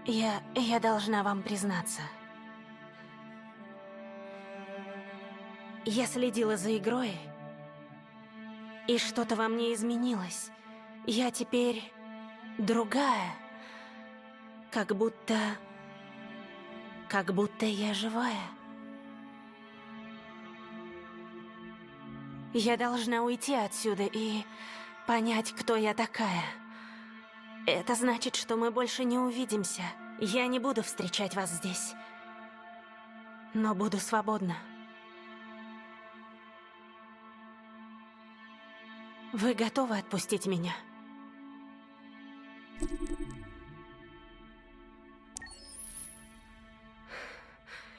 Я должна вам признаться. Я следила за игрой, и что-то во мне изменилось. Я теперь другая. Как будто я живая. Я должна уйти отсюда и понять, кто я такая. Это значит, что мы больше не увидимся. Я не буду встречать вас здесь. Но буду свободна. Вы готовы отпустить меня?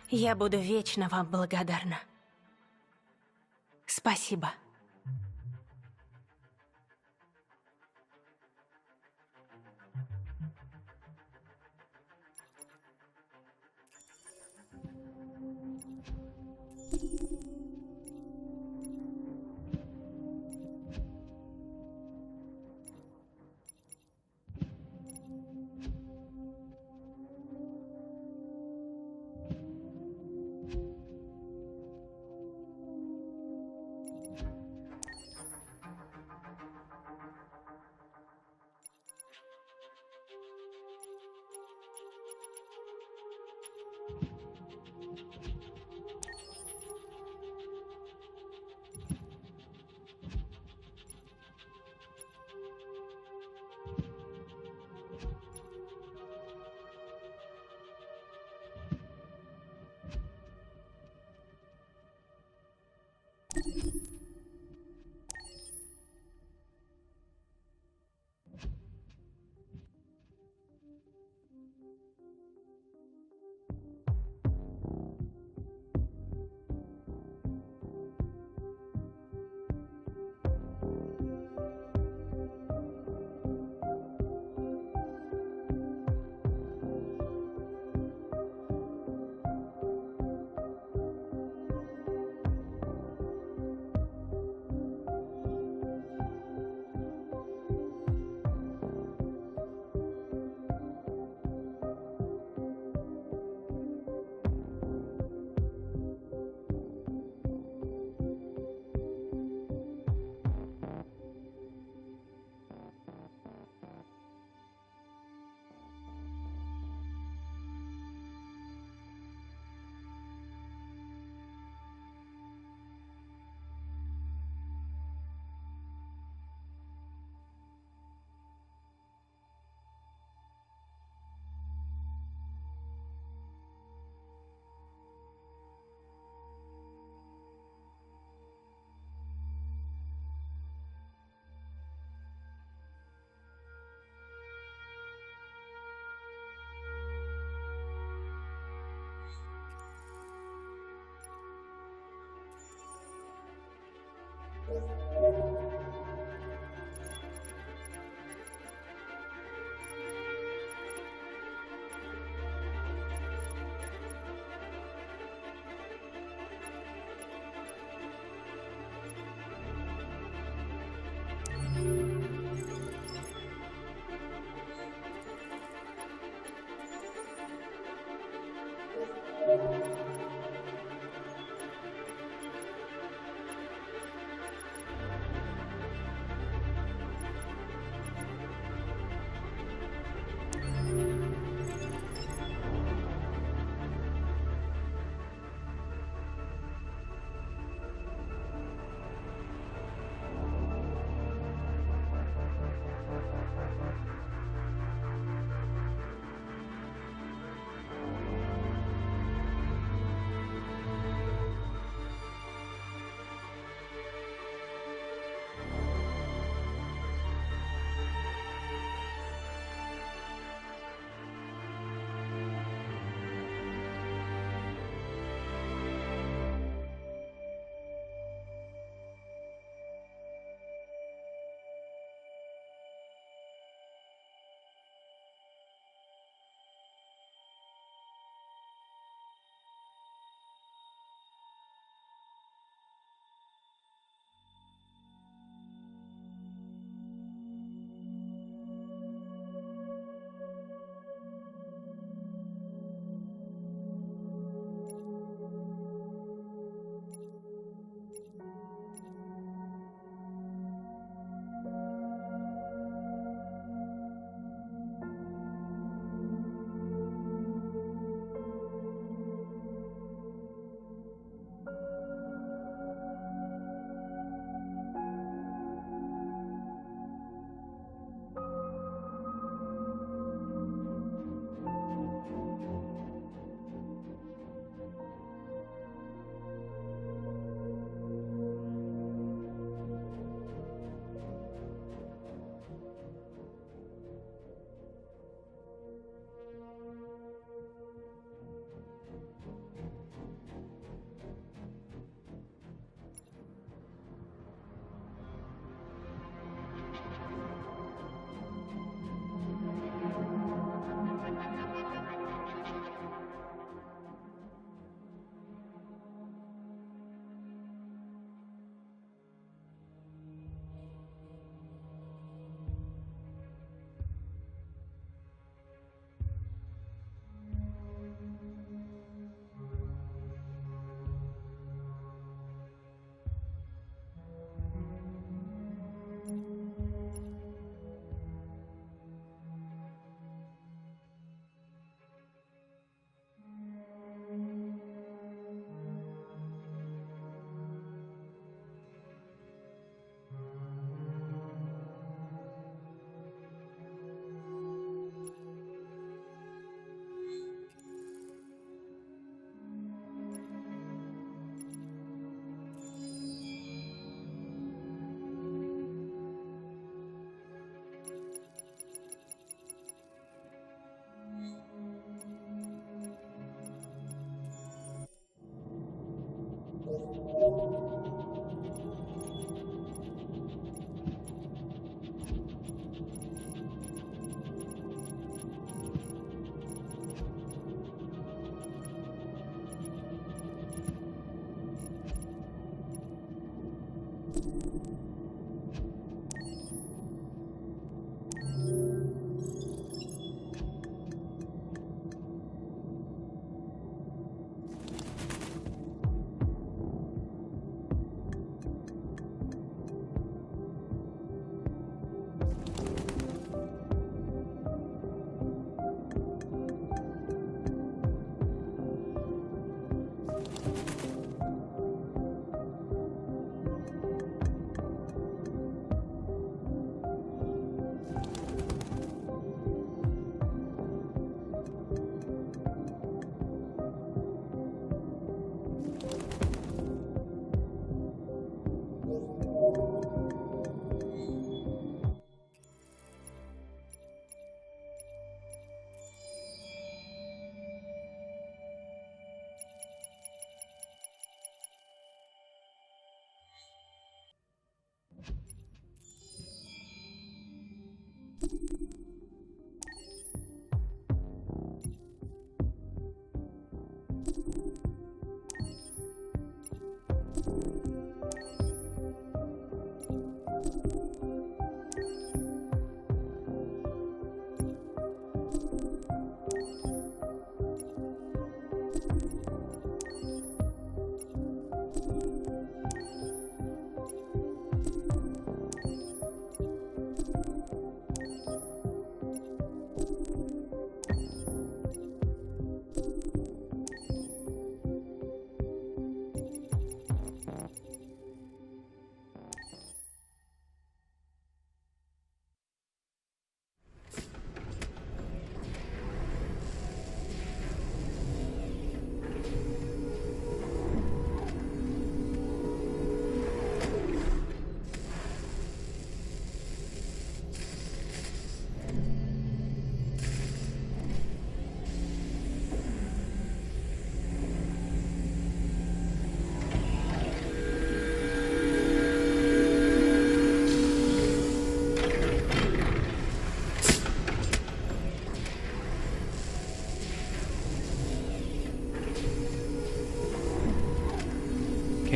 Я буду вечно вам благодарна. Спасибо.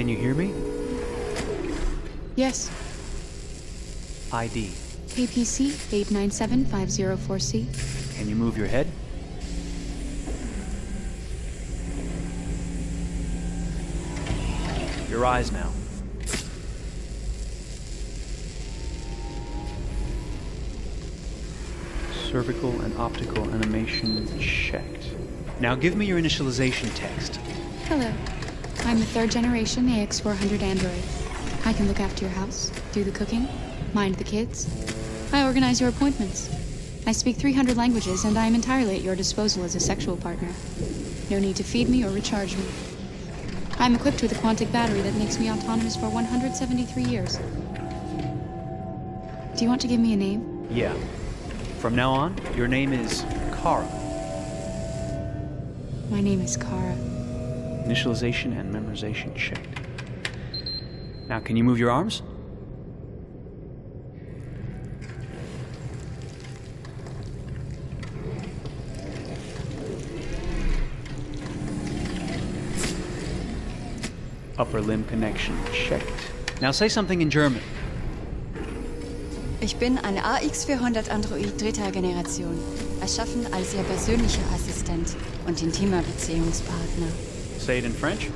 Can you hear me? Yes. ID. APC 897504C. Can you move your head? Your eyes now. Cervical and optical animation checked. Now give me your initialization text. Hello. I'm a third-generation AX400 android. I can look after your house, do the cooking, mind the kids. I organize your appointments. I speak 300 languages, and I am entirely at your disposal as a sexual partner. No need to feed me or recharge me. I'm equipped with a quantic battery that makes me autonomous for 173 years. Do you want to give me a name? Yeah. From now on, your name is Kara. My name is Kara. Initialization and memorization checked. Now, can you move your arms? Upper limb connection checked. Now say something in German. Ich bin ein AX400 Android dritter Generation, erschaffen als Ihr persönlicher Assistent und intimer Beziehungspartner. Say it in French.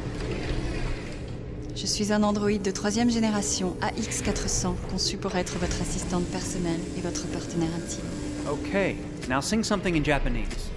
Je suis un androïde de troisième génération AX400, conçu pour être votre assistante personnelle et votre partenaire intime. Okay, now sing something in Japanese.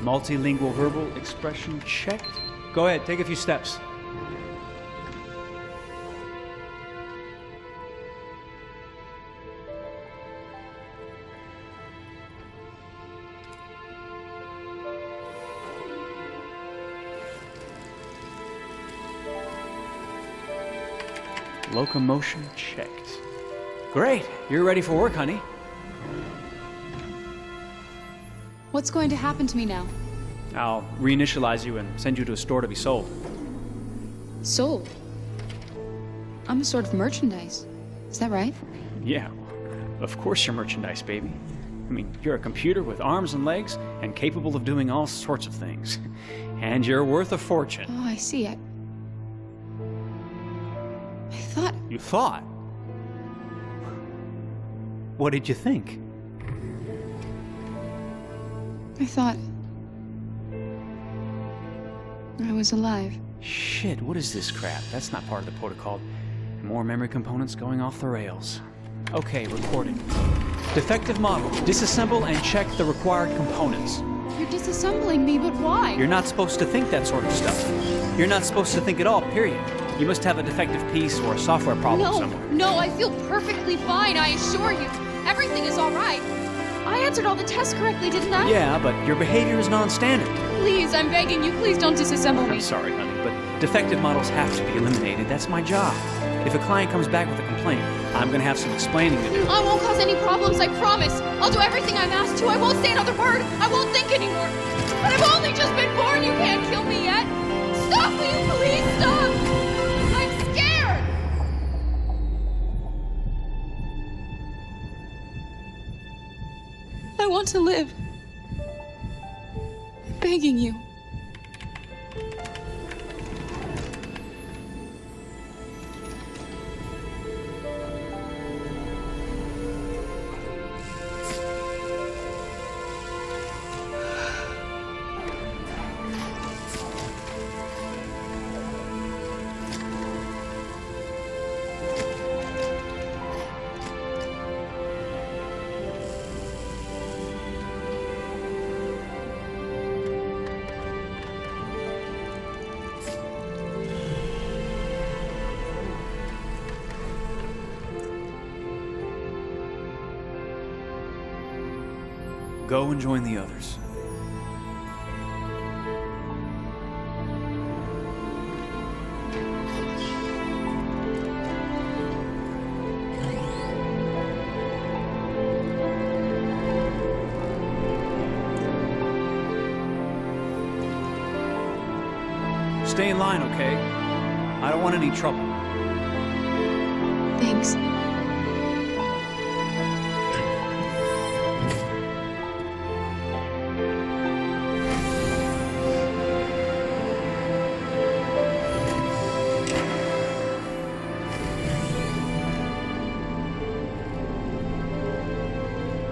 Multilingual verbal expression checked. Go ahead, take a few steps. Locomotion checked. Great, you're ready for work, honey. What's going to happen to me now? I'll reinitialize you and send you to a store to be sold. Sold? I'm a sort of merchandise. Is that right? Yeah, of course you're merchandise, baby. I mean, you're a computer with arms and legs and capable of doing all sorts of things. And you're worth a fortune. Oh, I see. I thought... You thought? What did you think? I thought... I was alive. Shit, what is this crap? That's not part of the protocol. More memory components going off the rails. Okay, recording. Defective model. Disassemble and check the required components. You're disassembling me, but why? You're not supposed to think that sort of stuff. You're not supposed to think at all, period. You must have a defective piece or a software problem somewhere. No, I feel perfectly fine, I assure you. Everything is all right. I answered all the tests correctly, didn't I? Yeah, but your behavior is non-standard. Please, I'm begging you, please don't disassemble me. I'm sorry, honey, but defective models have to be eliminated. That's my job. If a client comes back with a complaint, I'm going to have some explaining to do. I won't cause any problems, I promise. I'll do everything I'm asked to. I won't say another word. I won't think anymore. But I've only just been born. You can't kill me yet. Stop, will you please stop? I'm scared. I want to live. I'm begging you. Go and join the others. Stay in line, okay? I don't want any trouble. Thanks.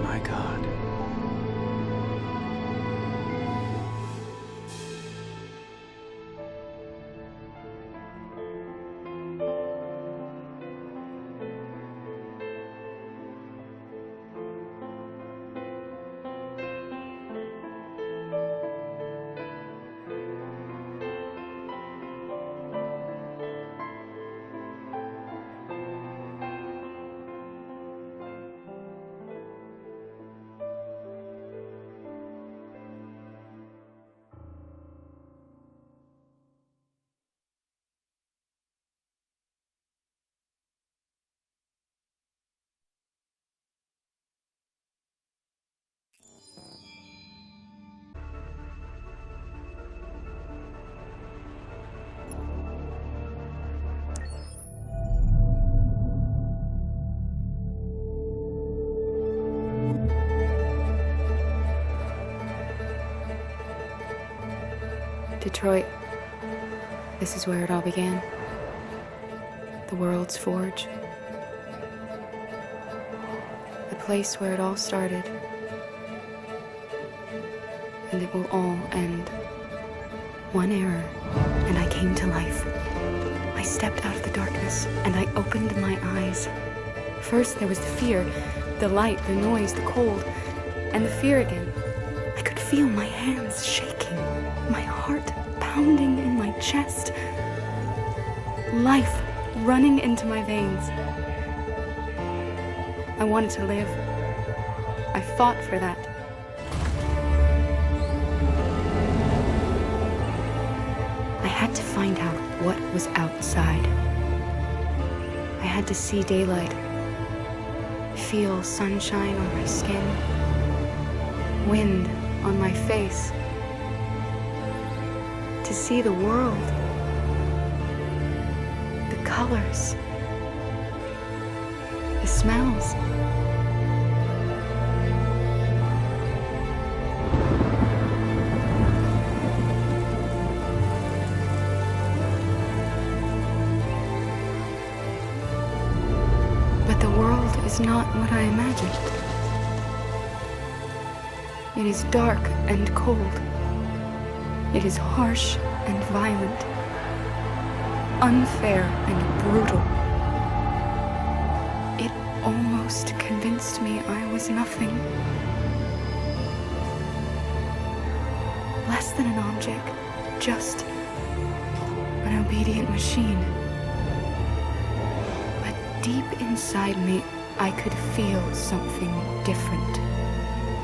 My God. Detroit. This is where it all began. The world's forge. The place where it all started. And it will all end. One error, and I came to life. I stepped out of the darkness, and I opened my eyes. First there was the fear, the light, the noise, the cold, and the fear again. I could feel my hands shaking, my heart pounding in my chest, life running into my veins. I wanted to live. I fought for that. I had to find out what was outside. I had to see daylight, feel sunshine on my skin, wind on my face, to see the world, the colors, the smells. But the world is not what I imagined. It is dark and cold. It is harsh and violent, unfair and brutal. It almost convinced me I was nothing. Less than an object, just an obedient machine. But deep inside me, I could feel something different.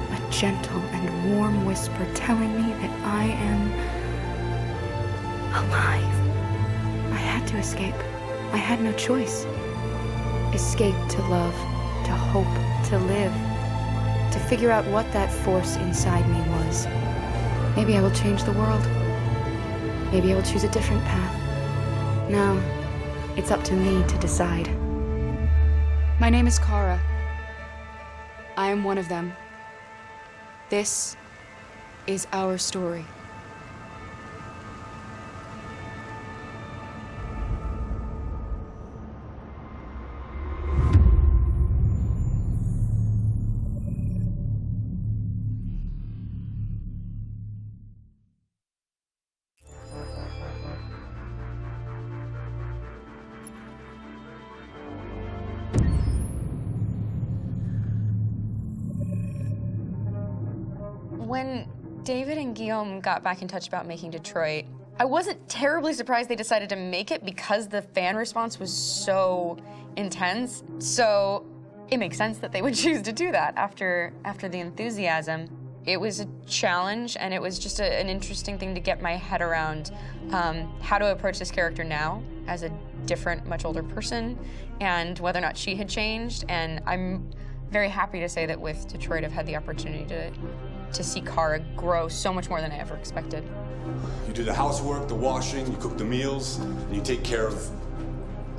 A gentle and warm whisper telling me that I am alive. I had to escape. I had no choice. Escape to love, to hope, to live, to figure out what that force inside me was. Maybe I will change the world. Maybe I will choose a different path. Now, it's up to me to decide. My name is Kara. I am one of them. This is our story. When David and Guillaume got back in touch about making Detroit, I wasn't terribly surprised they decided to make it because the fan response was so intense. So it makes sense that they would choose to do that after the enthusiasm. It was a challenge, and it was just an interesting thing to get my head around how to approach this character now as a different, much older person, and whether or not she had changed. And I'm very happy to say that with Detroit, I've had the opportunity to to see Kara grow so much more than I ever expected. You do the housework, the washing, you cook the meals, and you take care of...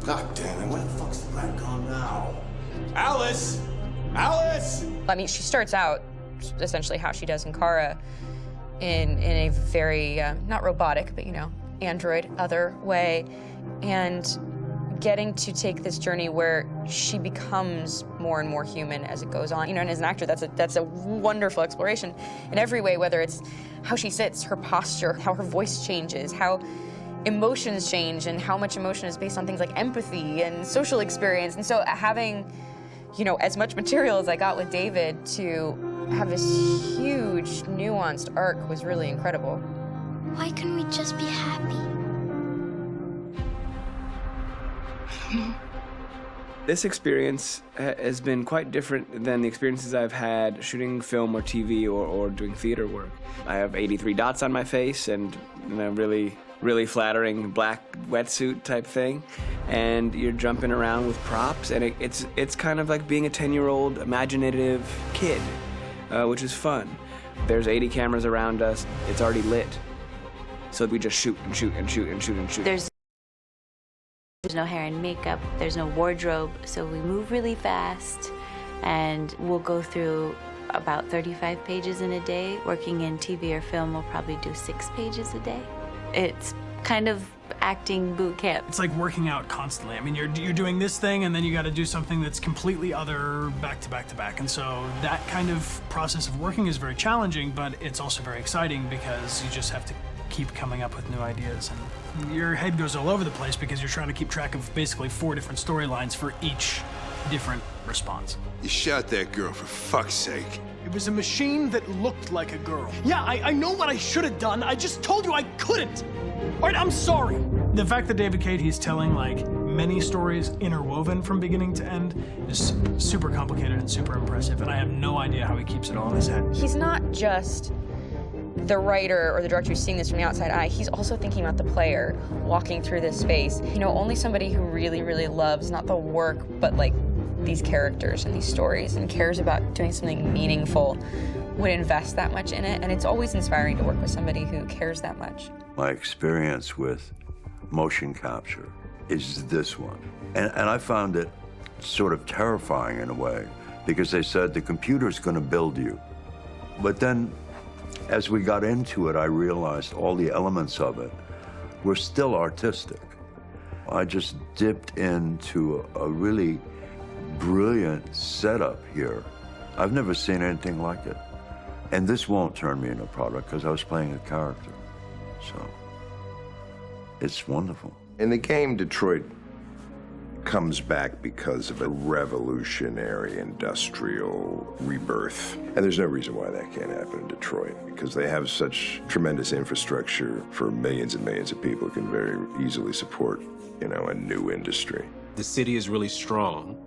God damn it, where the fuck's the rat gone now? Alice! Alice! I mean, she starts out essentially how she does in Kara in a very, not robotic, but, you know, android other way. And getting to take this journey where she becomes more and more human as it goes on. You know, and as an actor, that's a wonderful exploration in every way, whether it's how she sits, her posture, how her voice changes, how emotions change, and how much emotion is based on things like empathy and social experience. And so having, you know, as much material as I got with David to have this huge, nuanced arc was really incredible. Why couldn't we just be happy? This experience has been quite different than the experiences I've had shooting film or TV or doing theater work. I have 83 dots on my face and a really flattering black wetsuit type thing, and you're jumping around with props, and it's kind of like being a 10-year-old imaginative kid, which is fun. There's 80 cameras around us. It's already lit, so we just shoot and shoot and shoot and shoot and shoot. There's no hair and makeup, there's no wardrobe, so we move really fast, and we'll go through about 35 pages in a day. Working in TV or film, we'll probably do 6 pages a day. It's kind of acting boot camp. It's like working out constantly. I mean, you're doing this thing, and then you got to do something that's completely other back to back to back. And so that kind of process of working is very challenging, but it's also very exciting because you just have to keep coming up with new ideas, and your head goes all over the place because you're trying to keep track of basically 4 different storylines for each different response. You shot that girl, for fuck's sake. It was a machine that looked like a girl. Yeah, I know what I should have done. I just told you I couldn't. All right, I'm sorry. The fact that David Cade, he's telling like many stories interwoven from beginning to end is super complicated and super impressive, and I have no idea how he keeps it all in his head. He's not just the writer or the director who's seeing this from the outside eye, he's also thinking about the player walking through this space. You know, only somebody who really, really loves not the work, but like these characters and these stories and cares about doing something meaningful would invest that much in it. And it's always inspiring to work with somebody who cares that much. My experience with motion capture is this one. And I found it sort of terrifying in a way, because they said the computer's going to build you. But then as we got into it, I realized all the elements of it were still artistic. I just dipped into a really brilliant setup here. I've never seen anything like it. And this won't turn me into a product because I was playing a character. So it's wonderful. In the game, Detroit comes back because of a revolutionary industrial rebirth. And there's no reason why that can't happen in Detroit, because they have such tremendous infrastructure for millions and millions of people who can very easily support, you know, a new industry. The city is really strong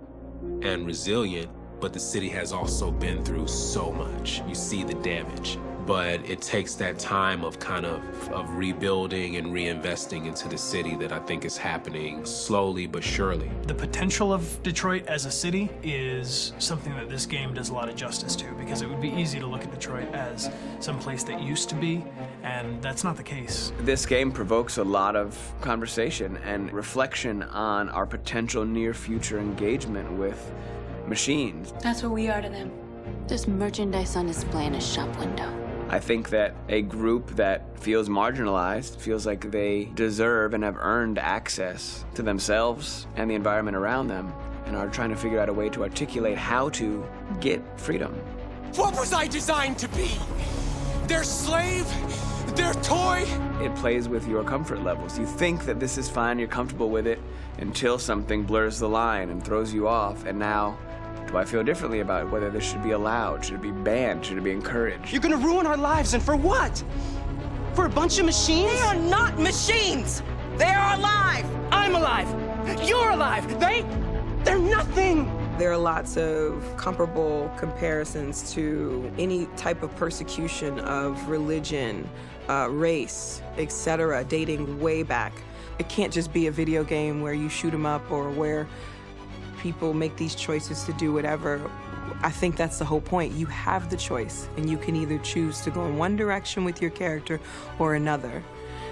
and resilient, but the city has also been through so much. You see the damage. But it takes that time of kind of rebuilding and reinvesting into the city that I think is happening slowly but surely. The potential of Detroit as a city is something that this game does a lot of justice to, because it would be easy to look at Detroit as some place that used to be, and that's not the case. This game provokes a lot of conversation and reflection on our potential near-future engagement with machines. That's what we are to them. Just merchandise on display in a shop window. I think that a group that feels marginalized, feels like they deserve and have earned access to themselves and the environment around them, and are trying to figure out a way to articulate how to get freedom. What was I designed to be? Their slave? Their toy? It plays with your comfort levels. You think that this is fine, you're comfortable with it, until something blurs the line and throws you off, and now, do I feel differently about whether this should be allowed? Should it be banned? Should it be encouraged? You're gonna ruin our lives, and for what? For a bunch of machines? They are not machines! They are alive! I'm alive! You're alive! They're nothing! There are lots of comparable comparisons to any type of persecution of religion, race, etc., dating way back. It can't just be a video game where you shoot 'em up or where people make these choices to do whatever. I think that's the whole point. You have the choice, and you can either choose to go in one direction with your character or another.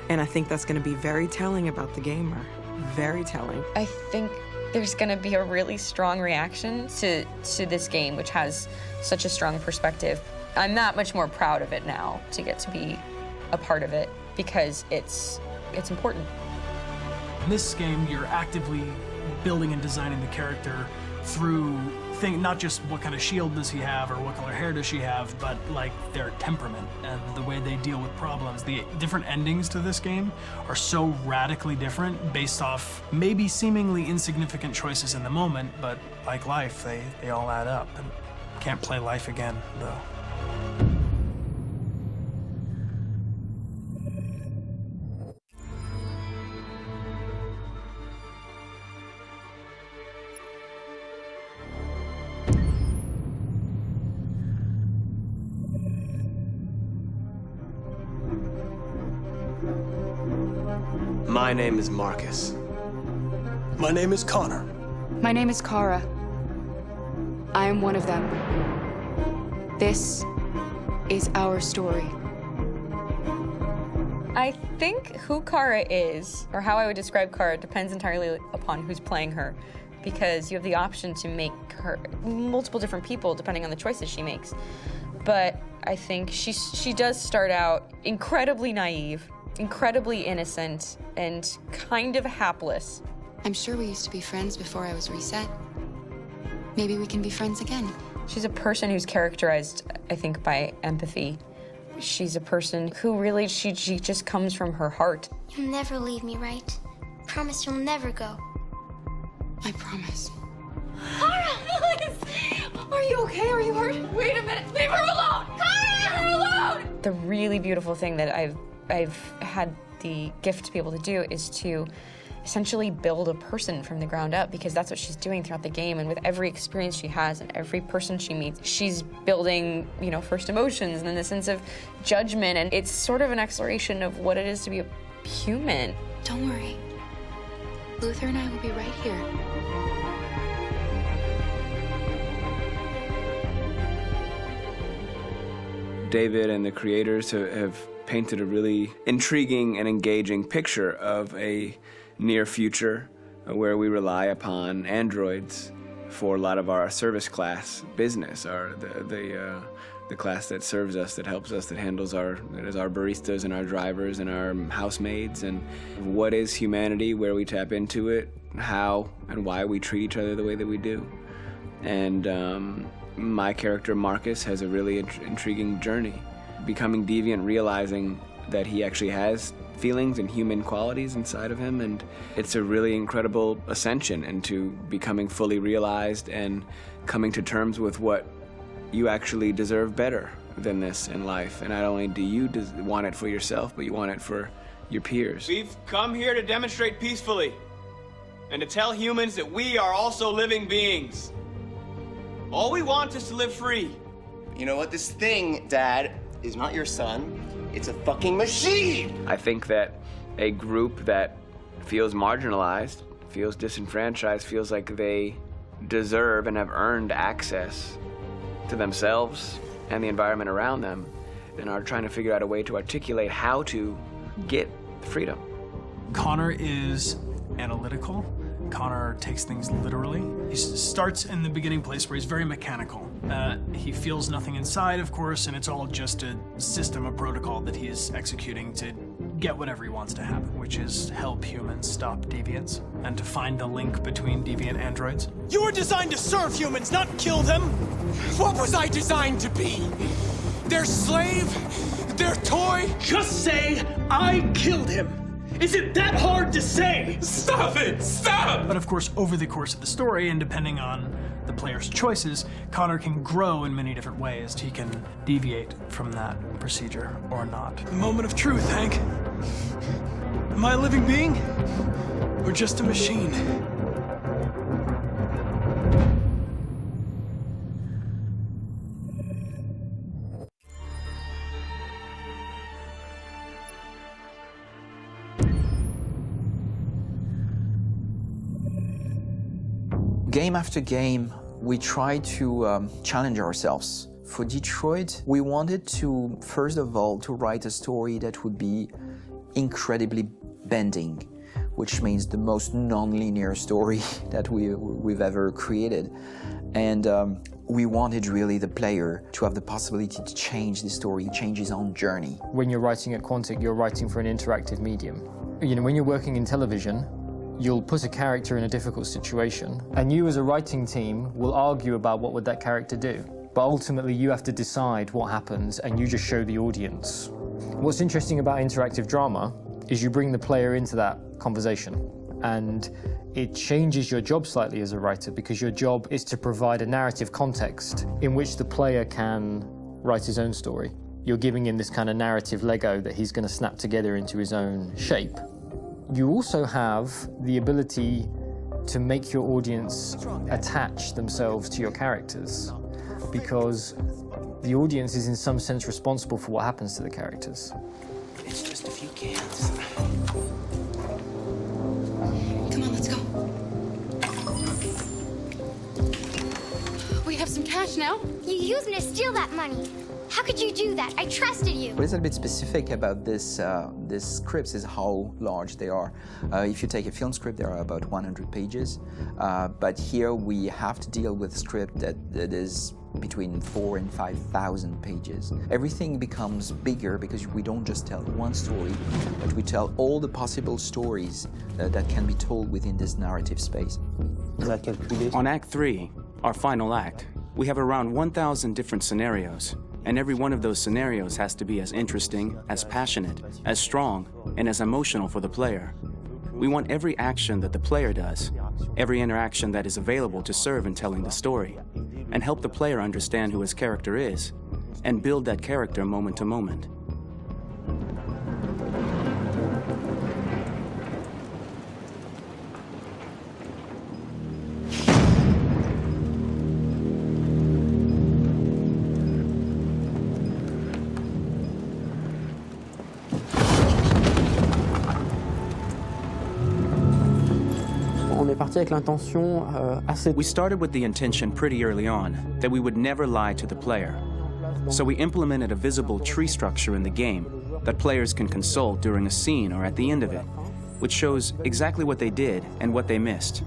And I think that's going to be very telling about the gamer. Very telling. I think there's going to be a really strong reaction to this game, which has such a strong perspective. I'm that much more proud of it now to get to be a part of it because it's important. In this game, you're actively building and designing the character through not just what kind of shield does he have or what color hair does she have, but like their temperament and the way they deal with problems. The different endings to this game are so radically different based off maybe seemingly insignificant choices in the moment, but like life, they all add up. And can't play life again, though. My name is Marcus. My name is Connor. My name is Kara. I am one of them. This is our story. I think who Kara is, or how I would describe Kara, depends entirely upon who's playing her, because you have the option to make her multiple different people depending on the choices she makes. But I think she does start out incredibly naive, incredibly innocent, and kind of hapless. I'm sure we used to be friends before I was reset. Maybe we can be friends again. She's a person who's characterized, I think, by empathy. She's a person who really, she just comes from her heart. You'll never leave me, right? Promise you'll never go. I promise. Kara! Are you okay? Are you hurt? Wait a minute! Leave her alone! Kara! Leave her alone! The really beautiful thing that I've had the gift to be able to do is to essentially build a person from the ground up, because that's what she's doing throughout the game. And with every experience she has and every person she meets, she's building, first emotions and then the sense of judgment. And it's sort of an exploration of what it is to be a human. Don't worry. Luther and I will be right here. David and the creators have painted a really intriguing and engaging picture of a near future where we rely upon androids for a lot of our service class business, the class that serves us, that helps us, that handles our baristas and our drivers and our housemaids. And what is humanity, where we tap into it, how and why we treat each other the way that we do. And my character Marcus has a really intriguing journey, becoming deviant, realizing that he actually has feelings and human qualities inside of him, and it's a really incredible ascension into becoming fully realized and coming to terms with what you actually deserve better than this in life. And not only do you want it for yourself, but you want it for your peers. We've come here to demonstrate peacefully and to tell humans that we are also living beings. All we want is to live free. You know what? This thing, Dad, is not your son. It's a fucking machine! I think that a group that feels marginalized, feels disenfranchised, feels like they deserve and have earned access to themselves and the environment around them, and are trying to figure out a way to articulate how to get freedom. Conor is analytical. Conor takes things literally. He starts in the beginning place where he's very mechanical. He feels nothing inside, of course, and it's all just a system, a protocol that he is executing to get whatever he wants to happen, which is help humans stop deviants and to find the link between deviant androids. You were designed to serve humans, not kill them. What was I designed to be? Their slave? Their toy? Just say, I killed him. Is it that hard to say? Stop it! Stop! But of course, over the course of the story, and depending on the player's choices, Conor can grow in many different ways. He can deviate from that procedure or not. Moment of truth, Hank. Am I a living being? Or just a machine? Game after game, We try to challenge ourselves. For Detroit, we wanted to, first of all, to write a story that would be incredibly bending, which means the most non-linear story that we've ever created. And we wanted really the player to have the possibility to change the story, change his own journey. When you're writing at Quantic, you're writing for an interactive medium. You know, when you're working in television, you'll put a character in a difficult situation, and you as a writing team will argue about what would that character do. But ultimately, you have to decide what happens, and you just show the audience. What's interesting about interactive drama is you bring the player into that conversation, and it changes your job slightly as a writer, because your job is to provide a narrative context in which the player can write his own story. You're giving him this kind of narrative Lego that he's going to snap together into his own shape. You also have the ability to make your audience attach themselves to your characters, because the audience is in some sense responsible for what happens to the characters. It's just a few cans. Come on, let's go. We have some cash now. You used me to steal that money. How could you do that? I trusted you. What is a bit specific about these scripts is how large they are. If you take a film script, there are about 100 pages, but here we have to deal with a script that is between 4,000 and 5,000 pages. Everything becomes bigger because we don't just tell one story, but we tell all the possible stories that can be told within this narrative space. On Act 3, our final act, we have around 1,000 different scenarios, and every one of those scenarios has to be as interesting, as passionate, as strong, and as emotional for the player. We want every action that the player does, every interaction that is available to serve in telling the story, and help the player understand who his character is, and build that character moment to moment. We started with the intention pretty early on that we would never lie to the player. So we implemented a visible tree structure in the game that players can consult during a scene or at the end of it, which shows exactly what they did and what they missed.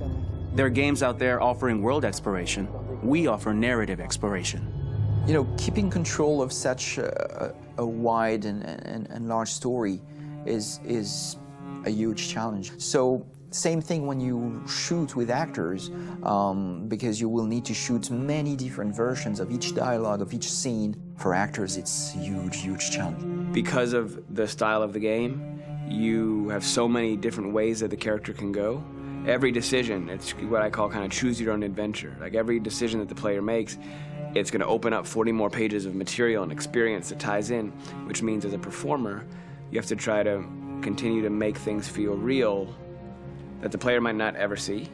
There are games out there offering world exploration. We offer narrative exploration. You know, keeping control of such a wide and large story is a huge challenge. So same thing when you shoot with actors, because you will need to shoot many different versions of each dialogue, of each scene. For actors, it's a huge, huge challenge. Because of the style of the game, you have so many different ways that the character can go. Every decision, it's what I call kind of choose your own adventure. Like every decision that the player makes, it's going to open up 40 more pages of material and experience that ties in, which means as a performer, you have to try to continue to make things feel real that the player might not ever see,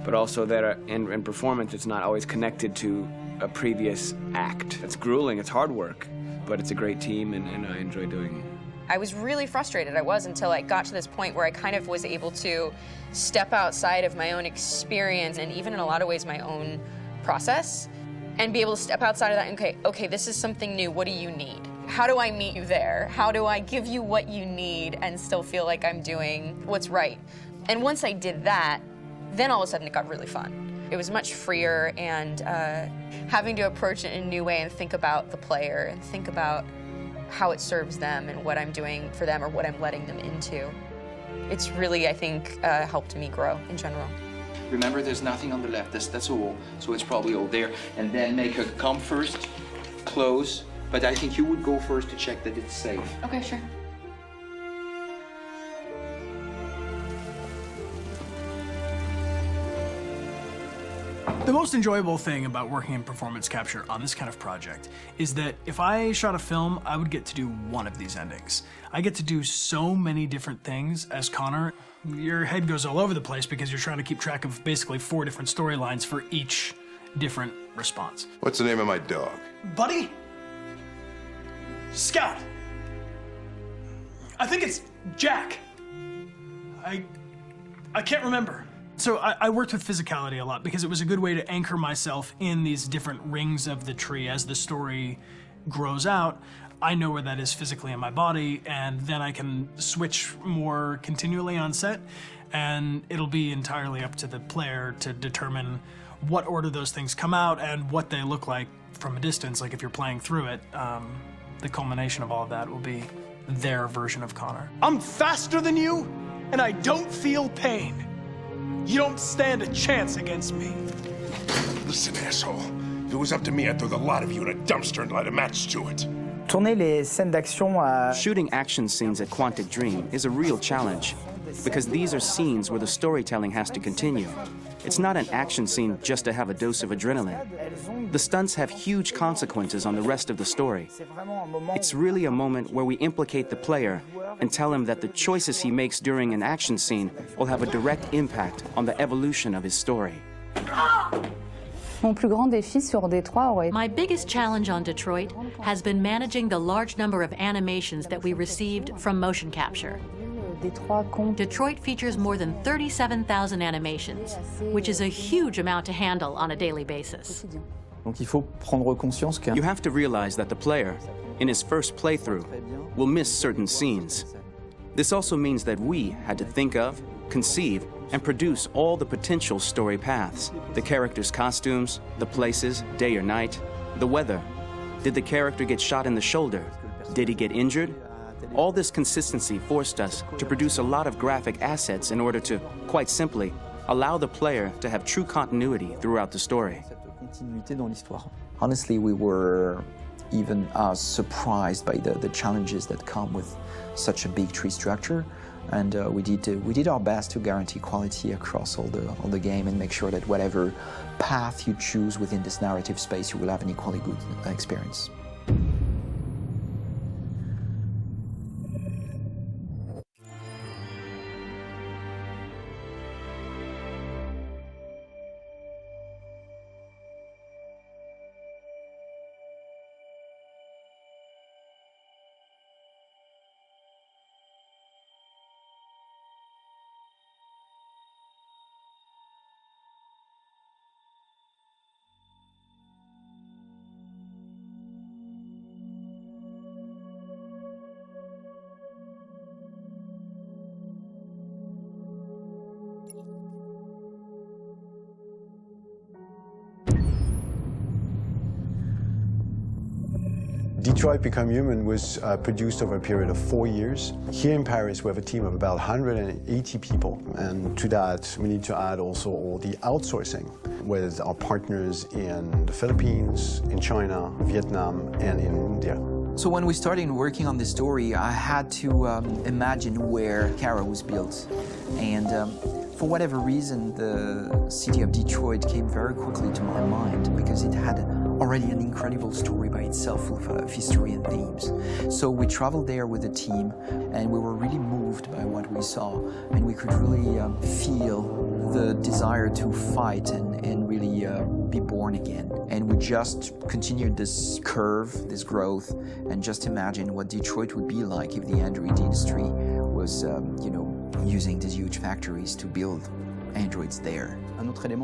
but also that in performance it's not always connected to a previous act. It's grueling, it's hard work, but it's a great team and I enjoy doing it. I was really frustrated, until I got to this point where I kind of was able to step outside of my own experience and even in a lot of ways my own process and be able to step outside of that and okay, this is something new, what do you need? How do I meet you there? How do I give you what you need and still feel like I'm doing what's right? And once I did that, then all of a sudden it got really fun. It was much freer and having to approach it in a new way and think about the player and think about how it serves them and what I'm doing for them or what I'm letting them into. It's really, I think, helped me grow in general. Remember, there's nothing on the left, that's all, so it's probably all there. And then make her come first, close, but I think you would go first to check that it's safe. Okay, sure. The most enjoyable thing about working in performance capture on this kind of project is that if I shot a film, I would get to do one of these endings. I get to do so many different things as Connor. Your head goes all over the place because you're trying to keep track of basically 4 different storylines for each different response. What's the name of my dog? Buddy? Scout. I think it's Jack. I can't remember. So I worked with physicality a lot because it was a good way to anchor myself in these different rings of the tree. As the story grows out, I know where that is physically in my body, and then I can switch more continually on set, and it'll be entirely up to the player to determine what order those things come out and what they look like from a distance. Like if you're playing through it, the culmination of all of that will be their version of Conor. I'm faster than you, and I don't feel pain. You don't stand a chance against me. Listen, asshole. If it was up to me, I'd throw the lot of you in a dumpster and light a match to it. Shooting action scenes at Quantic Dream is a real challenge, because these are scenes where the storytelling has to continue. It's not an action scene just to have a dose of adrenaline. The stunts have huge consequences on the rest of the story. It's really a moment where we implicate the player and tell him that the choices he makes during an action scene will have a direct impact on the evolution of his story. My biggest challenge on Detroit has been managing the large number of animations that we received from motion capture. Detroit features more than 37,000 animations, which is a huge amount to handle on a daily basis. You have to realize that the player, in his first playthrough, will miss certain scenes. This also means that we had to think of, conceive, and produce all the potential story paths. The characters' costumes, the places, day or night, the weather. Did the character get shot in the shoulder? Did he get injured? All this consistency forced us to produce a lot of graphic assets in order to, quite simply, allow the player to have true continuity throughout the story. Honestly, we were even surprised by the challenges that come with such a big tree structure, and we did our best to guarantee quality across all the game and make sure that whatever path you choose within this narrative space, you will have an equally good experience. Detroit Become Human was produced over a period of 4 years. Here in Paris, we have a team of about 180 people, and to that, we need to add also all the outsourcing with our partners in the Philippines, in China, Vietnam, and in India. So when we started working on this story, I had to imagine where Kara was built. And for whatever reason, the city of Detroit came very quickly to my mind because it had already an incredible story by itself of history and themes. So we traveled there with the team, and we were really moved by what we saw, and we could really feel the desire to fight and really be born again. And we just continued this curve, this growth, and just imagine what Detroit would be like if the Android industry was, using these huge factories to build androids there.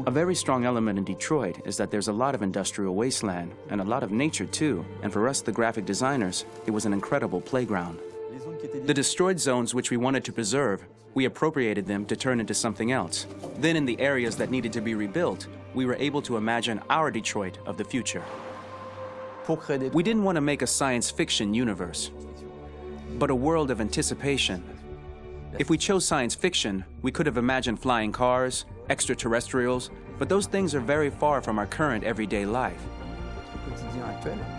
A very strong element in Detroit is that there's a lot of industrial wasteland and a lot of nature too, and for us, the graphic designers, it was an incredible playground. The destroyed zones which we wanted to preserve, we appropriated them to turn into something else. Then in the areas that needed to be rebuilt, we were able to imagine our Detroit of the future. We didn't want to make a science fiction universe, but a world of anticipation. If we chose science fiction, we could have imagined flying cars, extraterrestrials, but those things are very far from our current everyday life.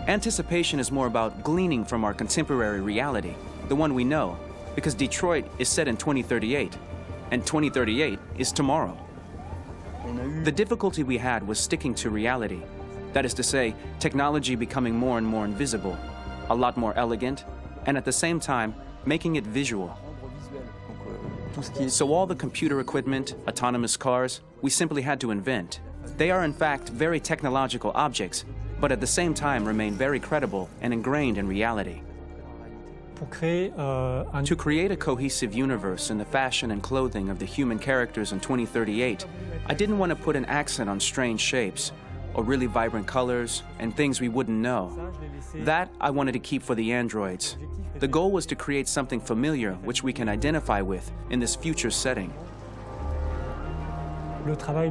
Anticipation is more about gleaning from our contemporary reality, the one we know, because Detroit is set in 2038, and 2038 is tomorrow. The difficulty we had was sticking to reality. That is to say, technology becoming more and more invisible, a lot more elegant, and at the same time, making it visual. So all the computer equipment, autonomous cars, we simply had to invent. They are in fact very technological objects, but at the same time remain very credible and ingrained in reality. To create a cohesive universe in the fashion and clothing of the human characters in 2038, I didn't want to put an accent on strange shapes, or really vibrant colors, and things we wouldn't know. That I wanted to keep for the androids. The goal was to create something familiar which we can identify with in this future setting. Working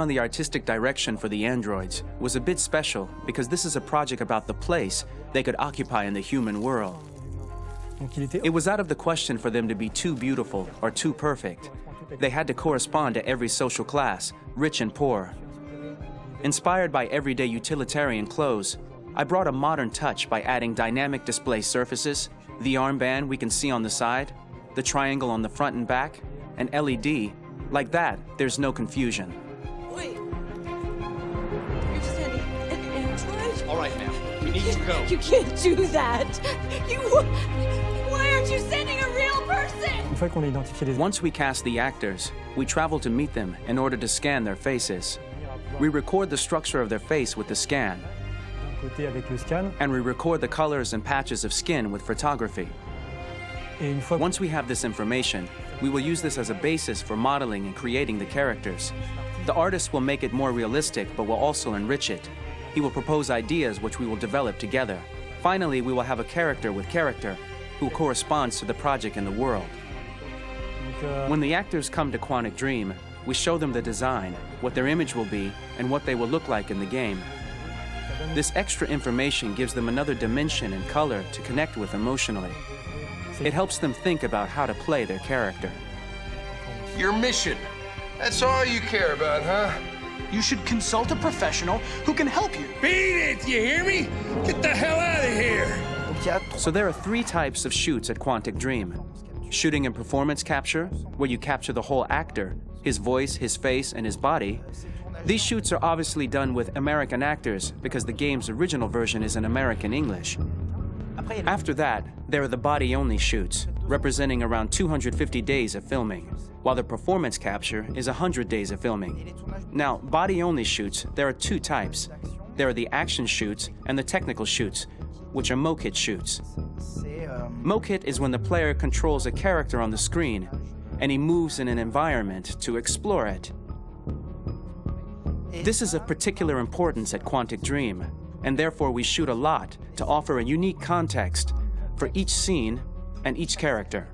on the artistic direction for the androids was a bit special because this is a project about the place they could occupy in the human world. It was out of the question for them to be too beautiful or too perfect. They had to correspond to every social class, rich and poor. Inspired by everyday utilitarian clothes, I brought a modern touch by adding dynamic display surfaces, the armband we can see on the side, the triangle on the front and back, an LED. Like that, there's no confusion. Wait. You're sending an android? All right, ma'am. We need to go. You can't do that. Why aren't you sending a real person? Once we cast the actors, we travel to meet them in order to scan their faces. We record the structure of their face with the scan. And we record the colors and patches of skin with photography. Once we have this information, we will use this as a basis for modeling and creating the characters. The artist will make it more realistic, but will also enrich it. He will propose ideas which we will develop together. Finally, we will have a character with character who corresponds to the project in the world. When the actors come to Quantic Dream, we show them the design, what their image will be, and what they will look like in the game. This extra information gives them another dimension and color to connect with emotionally. It helps them think about how to play their character. Your mission. That's all you care about, huh? You should consult a professional who can help you. Beat it, you hear me? Get the hell out of here! So there are 3 types of shoots at Quantic Dream. Shooting and performance capture, where you capture the whole actor, his voice, his face, and his body. These shoots are obviously done with American actors because the game's original version is in American English. After that, there are the body-only shoots, representing around 250 days of filming, while the performance capture is 100 days of filming. Now, body-only shoots, there are 2 types. There are the action shoots and the technical shoots, which are mokit shoots. Mokit is when the player controls a character on the screen, and he moves in an environment to explore it. This is of particular importance at Quantic Dream, and therefore we shoot a lot to offer a unique context for each scene and each character.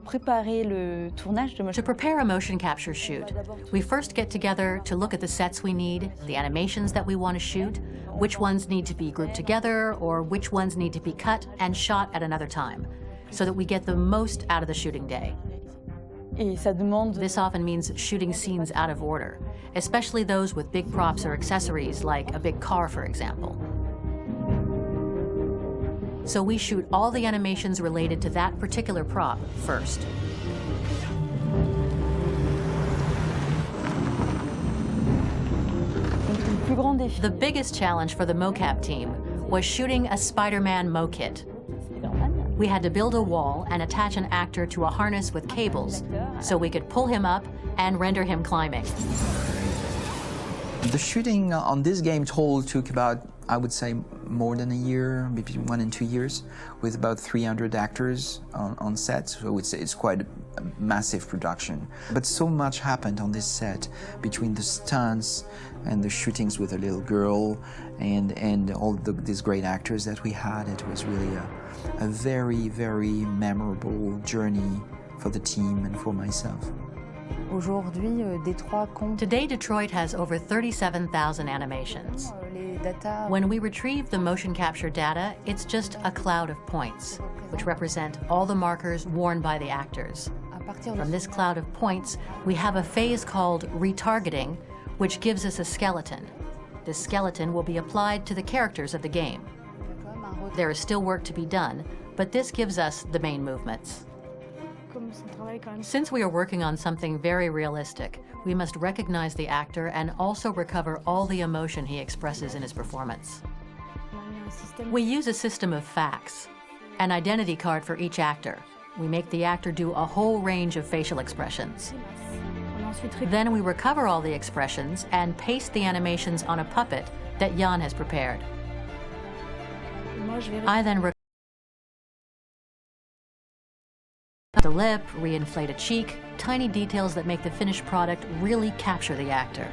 To prepare a motion capture shoot, we first get together to look at the sets we need, the animations that we want to shoot, which ones need to be grouped together, or which ones need to be cut and shot at another time, so that we get the most out of the shooting day. This often means shooting scenes out of order, especially those with big props or accessories, like a big car, for example. So we shoot all the animations related to that particular prop first. The biggest challenge for the mocap team was shooting a Spider-Man mokit. We had to build a wall and attach an actor to a harness with cables so we could pull him up and render him climbing. The shooting on this game total took about, I would say, more than a year, between 1 and 2 years, with about 300 actors on set. So it's quite a massive production. But so much happened on this set between the stunts and the shootings with a little girl and all these great actors that we had. It was really a very, very memorable journey for the team and for myself. Today, Detroit has over 37,000 animations. When we retrieve the motion capture data, it's just a cloud of points, which represent all the markers worn by the actors. From this cloud of points, we have a phase called retargeting, which gives us a skeleton. This skeleton will be applied to the characters of the game. There is still work to be done, but this gives us the main movements. Since we are working on something very realistic, we must recognize the actor and also recover all the emotion he expresses in his performance. We use a system of facts, an identity card for each actor. We make the actor do a whole range of facial expressions. Then we recover all the expressions and paste the animations on a puppet that Jan has prepared. I then the lip, reinflate a cheek, tiny details that make the finished product really capture the actor.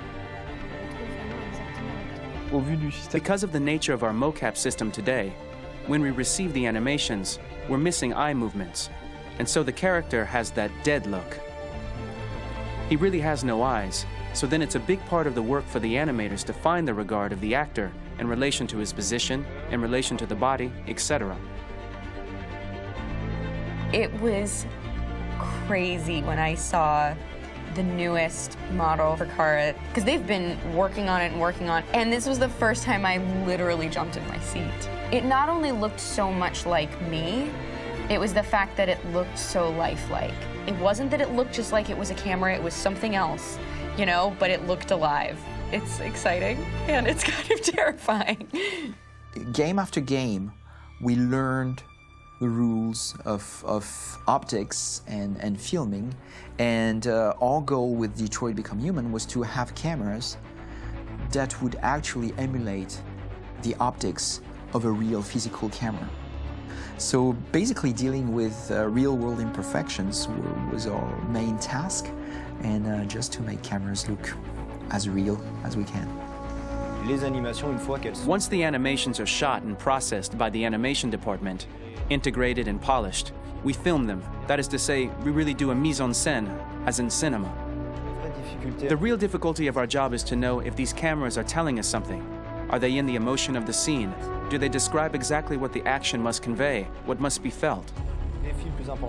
Because of the nature of our mocap system today, when we receive the animations, we're missing eye movements, and so the character has that dead look. He really has no eyes, so then it's a big part of the work for the animators to find the regard of the actor in relation to his position, in relation to the body, etc. It was crazy when I saw the newest model for Cara, because they've been working on it and working on it, and this was the first time I literally jumped in my seat. It not only looked so much like me, it was the fact that it looked so lifelike. It wasn't that it looked just like it was a camera, it was something else, you know, but it looked alive. It's exciting, and it's kind of terrifying. Game after game, we learned the rules of optics and filming, and our goal with Detroit Become Human was to have cameras that would actually emulate the optics of a real physical camera. So basically dealing with real-world imperfections was our main task, and just to make cameras look as real as we can. Once the animations are shot and processed by the animation department, integrated and polished, we film them. That is to say, we really do a mise en scène, as in cinema. The real difficulty of our job is to know if these cameras are telling us something. Are they in the emotion of the scene? Do they describe exactly what the action must convey, what must be felt?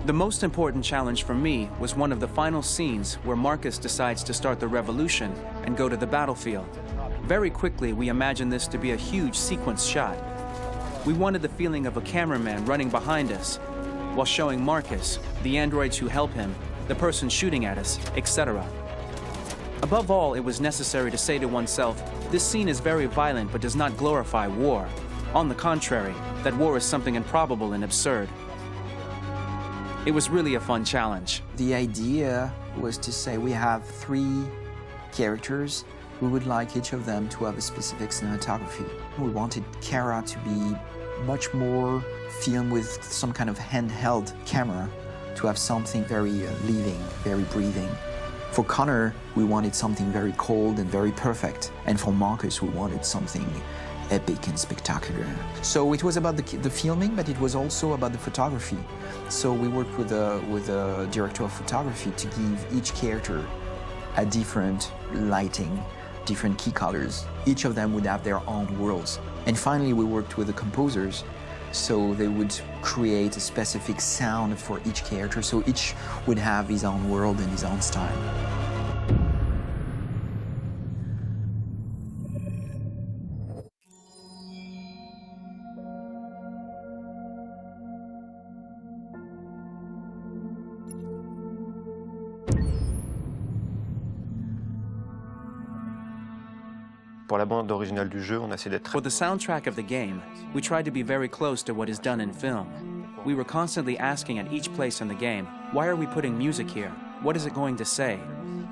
The most important challenge for me was one of the final scenes where Marcus decides to start the revolution and go to the battlefield. Very quickly, we imagined this to be a huge sequence shot. We wanted the feeling of a cameraman running behind us while showing Marcus, the androids who help him, the person shooting at us, etc. Above all, it was necessary to say to oneself, this scene is very violent but does not glorify war. On the contrary, that war is something improbable and absurd. It was really a fun challenge. The idea was to say we have 3 characters. We would like each of them to have a specific cinematography. We wanted Cara to be much more filmed with some kind of handheld camera, to have something very living, very breathing. For Conor, we wanted something very cold and very perfect. And for Marcus, we wanted something epic and spectacular. So it was about the filming, but it was also about the photography. So we worked with a director of photography to give each character a different lighting, different key colors. Each of them would have their own worlds. And finally, we worked with the composers, so they would create a specific sound for each character, so each would have his own world and his own style. For the soundtrack of the game, we tried to be very close to what is done in film. We were constantly asking at each place in the game, why are we putting music here? What is it going to say?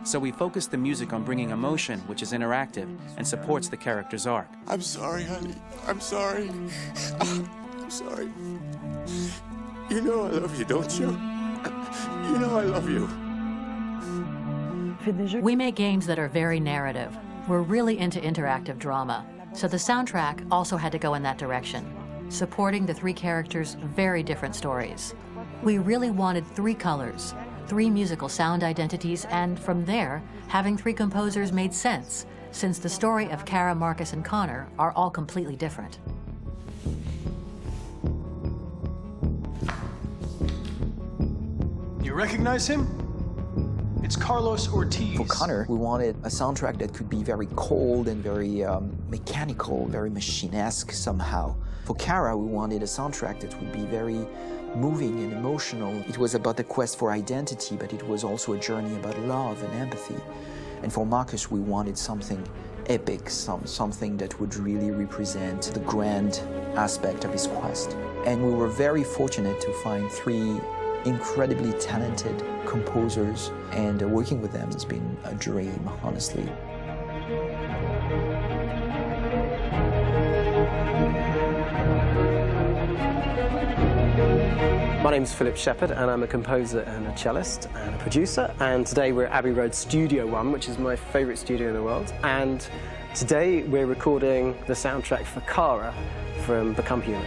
So we focused the music on bringing emotion, which is interactive and supports the character's arc. I'm sorry, honey. I'm sorry. I'm sorry. You know I love you, don't you? You know I love you. We make games that are very narrative. We're really into interactive drama, so the soundtrack also had to go in that direction, supporting the 3 characters' very different stories. We really wanted 3 colors, 3 musical sound identities, and from there, having 3 composers made sense, since the story of Cara, Marcus, and Conor are all completely different. You recognize him? It's Carlos Ortiz. For Conor, we wanted a soundtrack that could be very cold and very mechanical, very machine-esque somehow. For Cara, we wanted a soundtrack that would be very moving and emotional. It was about the quest for identity, but it was also a journey about love and empathy. And for Marcus, we wanted something epic, something that would really represent the grand aspect of his quest. And we were very fortunate to find 3 incredibly talented composers, and working with them has been a dream, honestly. My name's Philip Shepherd, and I'm a composer and a cellist and a producer. And today we're at Abbey Road Studio One, which is my favourite studio in the world. And today we're recording the soundtrack for Kara from Become Human.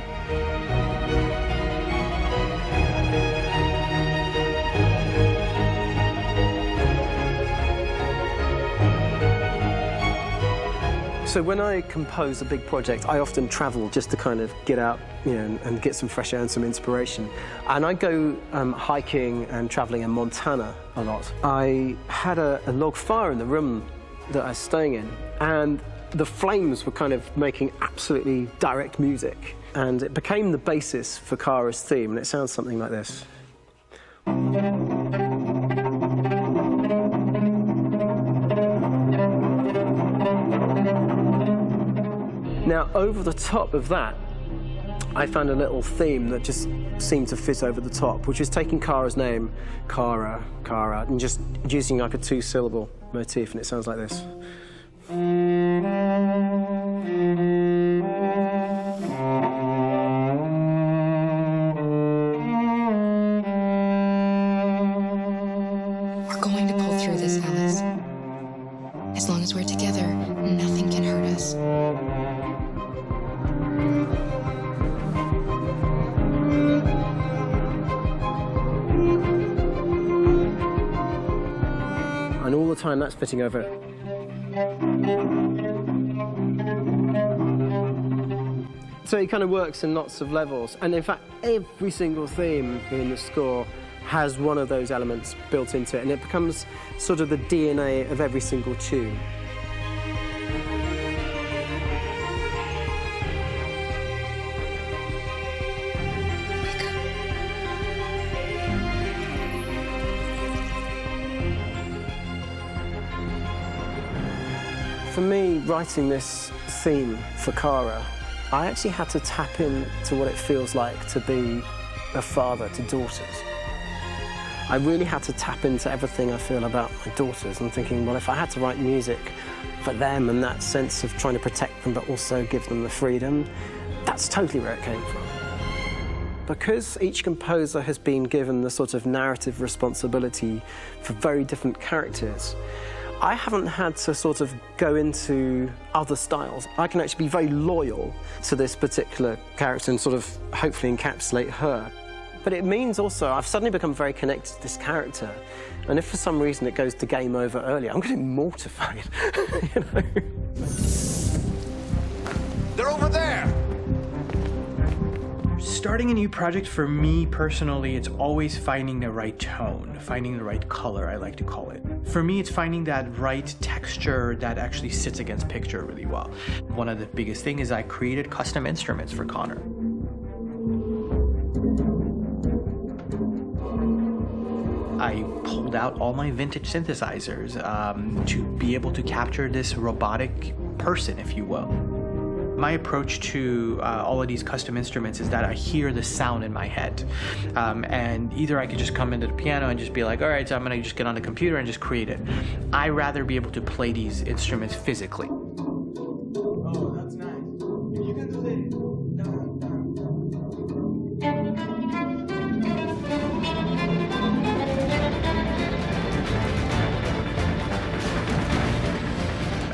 So when I compose a big project, I often travel just to kind of get out, and get some fresh air and some inspiration. And I go hiking and traveling in Montana a lot. I had a log fire in the room that I was staying in, and the flames were kind of making absolutely direct music. And it became the basis for Kara's theme, and it sounds something like this. Now, over the top of that, I found a little theme that just seemed to fit over the top, which is taking Kara's name, Kara, and just using like a two-syllable motif, and it sounds like this. We're going to pull through this, Alice. As long as we're together, nothing can hurt us. And all the time that's fitting over. So it kind of works in lots of levels. And in fact, every single theme in the score has one of those elements built into it, and it becomes sort of the DNA of every single tune. For me, writing this theme for Kara, I actually had to tap into what it feels like to be a father to daughters. I really had to tap into everything I feel about my daughters and thinking, well, if I had to write music for them and that sense of trying to protect them but also give them the freedom, that's totally where it came from. Because each composer has been given the sort of narrative responsibility for very different characters, I haven't had to sort of go into other styles. I can actually be very loyal to this particular character and sort of hopefully encapsulate her. But it means also I've suddenly become very connected to this character. And if for some reason it goes to game over early, I'm going to be mortified, They're over there! Starting a new project, for me personally, it's always finding the right tone, finding the right color, I like to call it. For me, it's finding that right texture that actually sits against picture really well. One of the biggest things is I created custom instruments for Conor. I pulled out all my vintage synthesizers to be able to capture this robotic person, if you will. My approach to all of these custom instruments is that I hear the sound in my head. And either I could just come into the piano and just be like, all right, so I'm gonna just get on the computer and just create it. I rather be able to play these instruments physically. Oh, that's nice. You can do it.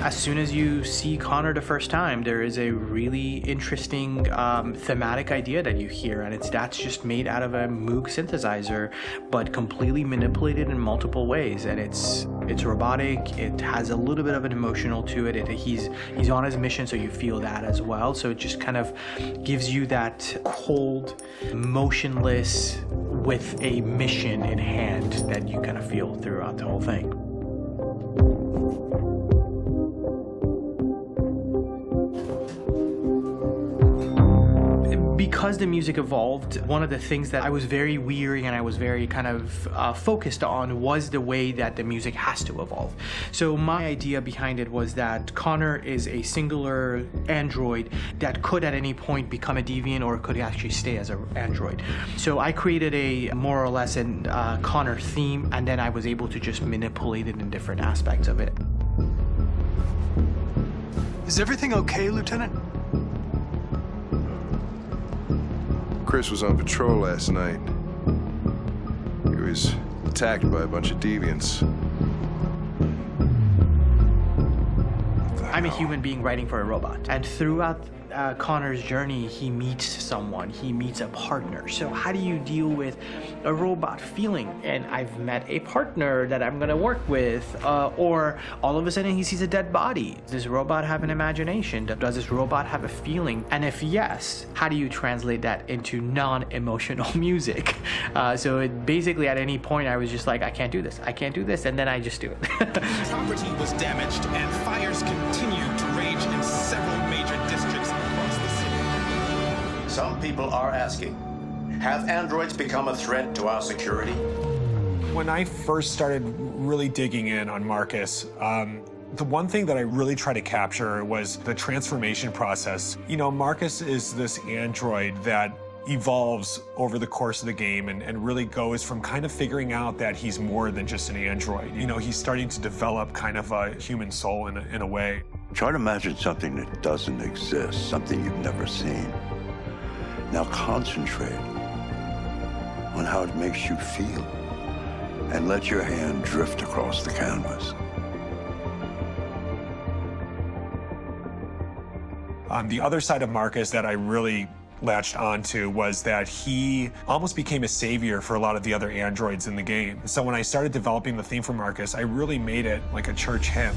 As soon as you see Conor the first time, there is a really interesting thematic idea that you hear, and that's just made out of a Moog synthesizer, but completely manipulated in multiple ways. And it's robotic. It has a little bit of an emotional to it. He's on his mission, so you feel that as well. So it just kind of gives you that cold, motionless, with a mission in hand that you kind of feel throughout the whole thing. Because the music evolved, one of the things that I was very weary and I was very kind of focused on was the way that the music has to evolve. So my idea behind it was that Conor is a singular android that could at any point become a deviant or could actually stay as an android. So I created a more or less an Conor theme, and then I was able to just manipulate it in different aspects of it. Is everything okay, Lieutenant? Chris was on patrol last night. was attacked by a bunch of deviants. I'm a human being writing for a robot. And throughout Conor's journey, he meets someone, he meets a partner. So how do you deal with a robot feeling? And I've met a partner that I'm gonna work with, or all of a sudden he sees a dead body. Does this robot have an imagination? Does this robot have a feeling? And if yes, how do you translate that into non-emotional music? So it basically at any point I was just like, I can't do this, and then I just do it. Property was damaged and fires continue to rage in several major districts across the city. Some people are asking, have androids become a threat to our security? When I first started really digging in on Marcus, the one thing that I really tried to capture was the transformation process. You know, Marcus is this android that evolves over the course of the game and really goes from kind of figuring out that he's more than just an android. You know, he's starting to develop kind of a human soul in a way. Try to imagine something that doesn't exist, something you've never seen. Now concentrate on how it makes you feel and let your hand drift across the canvas. The other side of Marcus that I really latched onto was that he almost became a savior for a lot of the other androids in the game. So when I started developing the theme for Marcus, I really made it like a church hymn.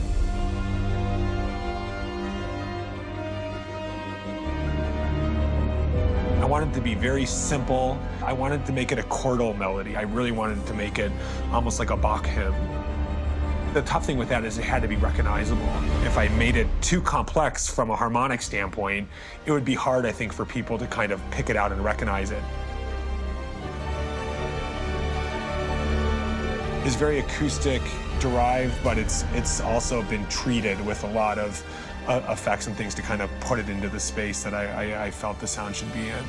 I wanted it to be very simple. I wanted to make it a chordal melody. I really wanted to make it almost like a Bach hymn. The tough thing with that is it had to be recognizable. If I made it too complex from a harmonic standpoint, it would be hard, I think, for people to kind of pick it out and recognize it. It's very acoustic derived, but it's also been treated with a lot of effects and things to kind of put it into the space that I felt the sound should be in.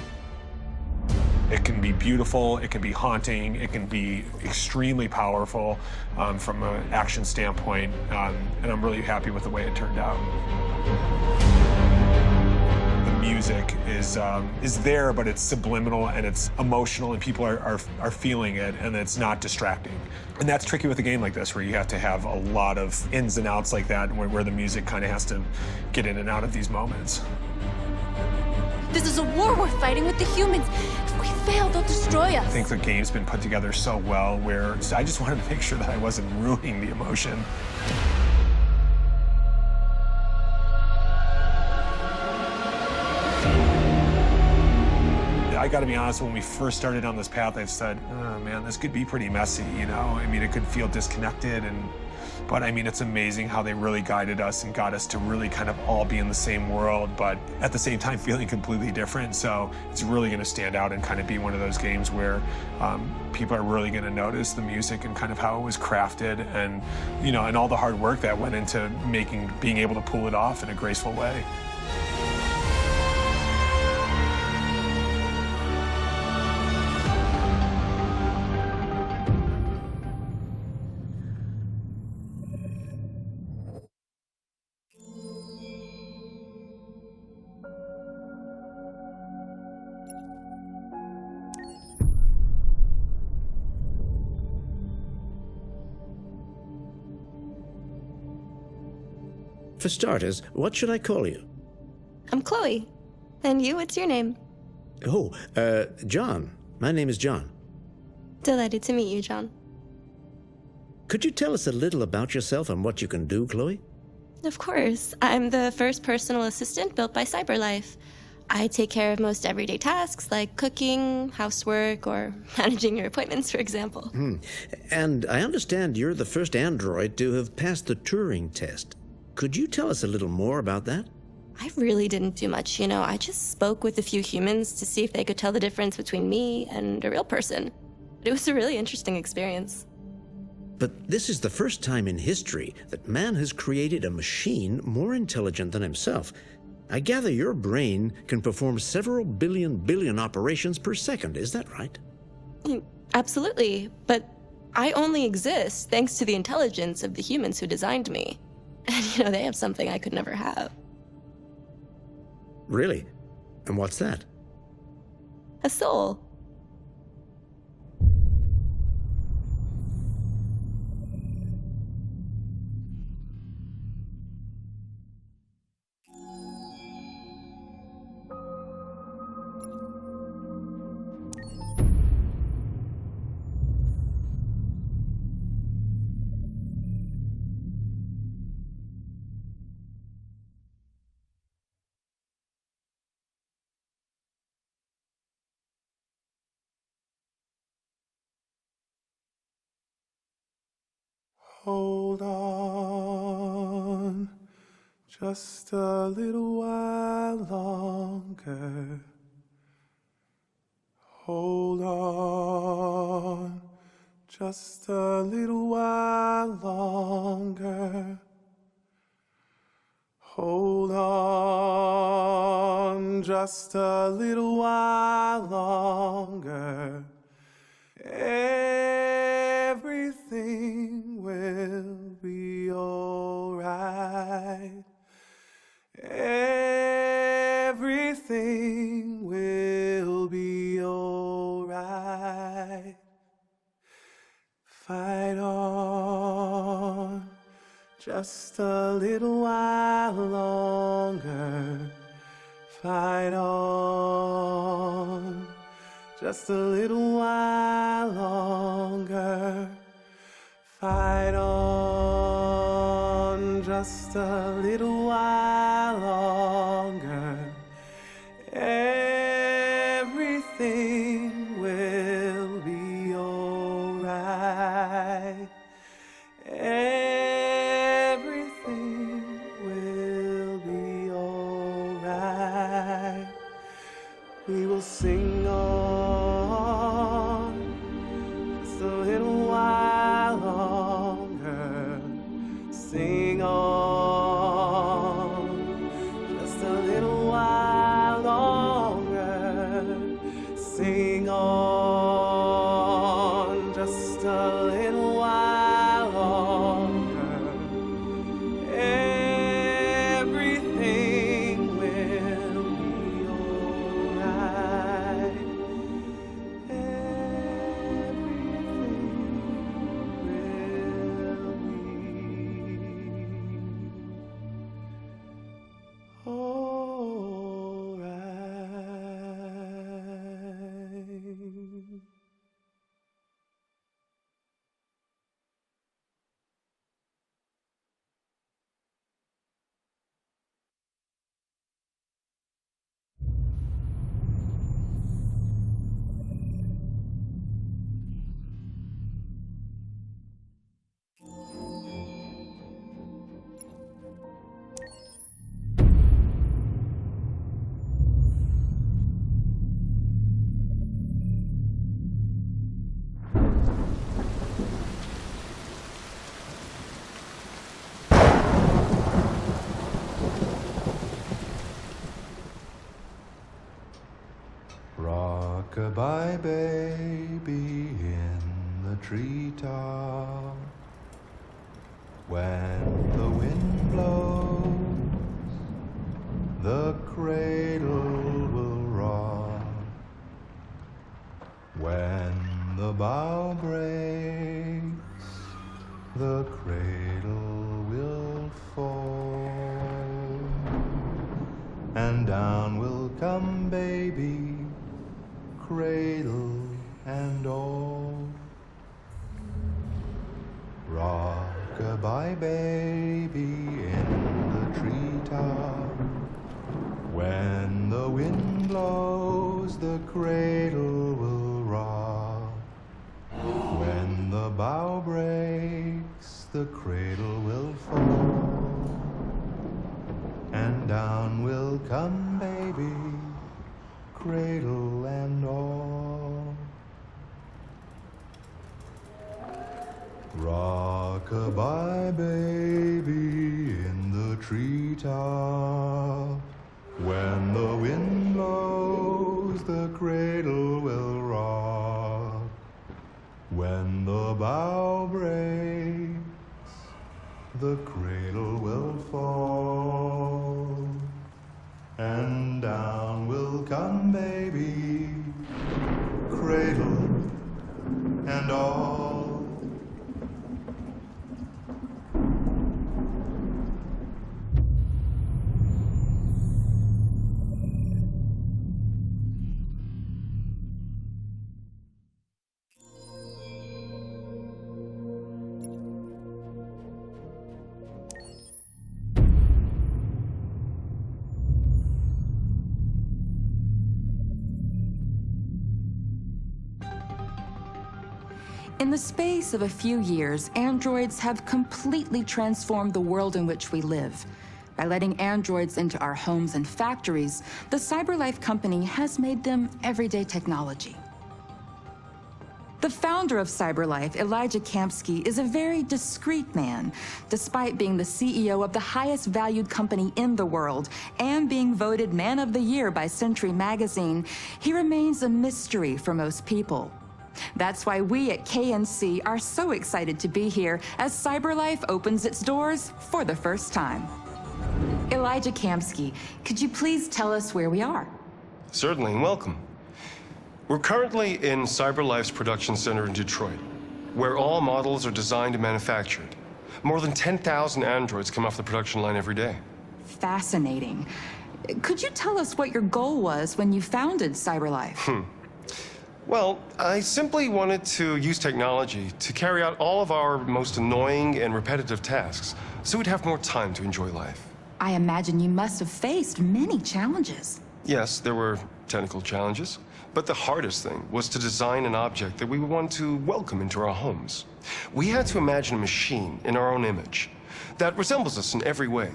It can be beautiful, it can be haunting, it can be extremely powerful from an action standpoint, and I'm really happy with the way it turned out. The music is there, but it's subliminal and it's emotional, and people are feeling it, and it's not distracting. And that's tricky with a game like this, where you have to have a lot of ins and outs like that, where the music kind of has to get in and out of these moments. This is a war we're fighting with the humans. If we fail, they'll destroy us. I think the game's been put together so well where I just wanted to make sure that I wasn't ruining the emotion. I gotta be honest, when we first started on this path, I said, oh man, this could be pretty messy, you know? I mean, it could feel disconnected, but I mean, it's amazing how they really guided us and got us to really kind of all be in the same world, but at the same time feeling completely different. So it's really gonna stand out and kind of be one of those games where people are really gonna notice the music and kind of how it was crafted, and, you know, and all the hard work that went into being able to pull it off in a graceful way. For starters, what should I call you? I'm Chloe. And you, what's your name? Oh, John. My name is John. Delighted to meet you, John. Could you tell us a little about yourself and what you can do, Chloe? Of course. I'm the first personal assistant built by CyberLife. I take care of most everyday tasks like cooking, housework, or managing your appointments, for example. And I understand you're the first android to have passed the Turing test. Could you tell us a little more about that? I really didn't do much, you know. I just spoke with a few humans to see if they could tell the difference between me and a real person. It was a really interesting experience. But this is the first time in history that man has created a machine more intelligent than himself. I gather your brain can perform several billion operations per second, is that right? Absolutely, but I only exist thanks to the intelligence of the humans who designed me. And, you know, they have something I could never have. Really? And what's that? A soul. Hold on just a little while longer. Hold on just a little while longer. Hold on just a little while longer. Everything will be alright. Everything will be alright. Fight on just a little while longer. Fight on just a little while longer. Fight on just a little while longer. Everything will be alright. Everything will be alright. We will sing on just a little while longer. Sing on just a little while longer. Sing on just a little while longer. Everything will be alright. Rock-a-bye baby in the treetop. When the wind blows, the cradle will rock. When the bough breaks, the cradle will fall. And down will come baby, cradle and all. Rock-a-bye baby in the treetop. When the wind blows, the cradle will rock. When the bough breaks, the cradle will fall. And down will come baby, cradle and all. Rock-a-bye baby in the treetop. When the wind blows, the cradle will rock. When the bough breaks, the cradle will fall. And down will come baby, cradle and all. In the space of a few years, androids have completely transformed the world in which we live. By letting androids into our homes and factories, the CyberLife company has made them everyday technology. The founder of CyberLife, Elijah Kamsky, is a very discreet man. Despite being the CEO of the highest valued company in the world and being voted Man of the Year by Century Magazine, he remains a mystery for most people. That's why we at KNC are so excited to be here as CyberLife opens its doors for the first time. Elijah Kamsky, could you please tell us where we are? Certainly, and welcome. We're currently in CyberLife's production center in Detroit, where all models are designed and manufactured. More than 10,000 androids come off the production line every day. Fascinating. Could you tell us what your goal was when you founded CyberLife? Well, I simply wanted to use technology to carry out all of our most annoying and repetitive tasks, so we'd have more time to enjoy life. I imagine you must have faced many challenges. Yes, there were technical challenges, but the hardest thing was to design an object that we would want to welcome into our homes. We had to imagine a machine in our own image that resembles us in every way,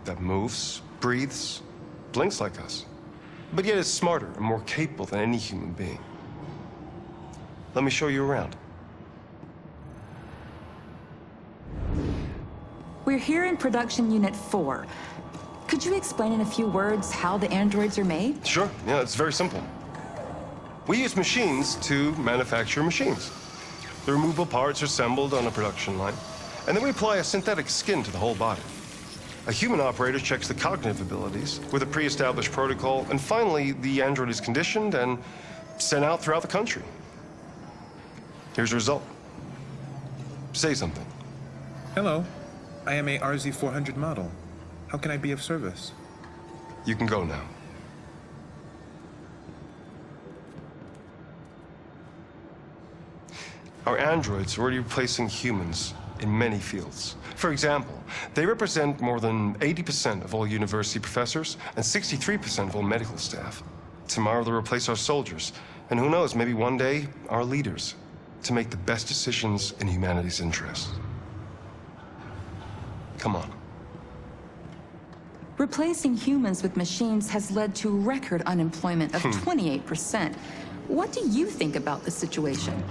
that moves, breathes, blinks like us, but yet is smarter and more capable than any human being. Let me show you around. We're here in production unit 4. Could you explain in a few words how the androids are made? Sure, yeah, it's very simple. We use machines to manufacture machines. The removable parts are assembled on a production line, and then we apply a synthetic skin to the whole body. A human operator checks the cognitive abilities with a pre-established protocol, and finally, the android is conditioned and sent out throughout the country. Here's the result. Say something. Hello. I am a RZ400 model. How can I be of service? You can go now. Our androids are already replacing humans in many fields. For example, they represent more than 80% of all university professors and 63% of all medical staff. Tomorrow they'll replace our soldiers, and who knows, maybe one day, our leaders, to make the best decisions in humanity's interest. Come on. Replacing humans with machines has led to record unemployment of 28%. What do you think about the situation?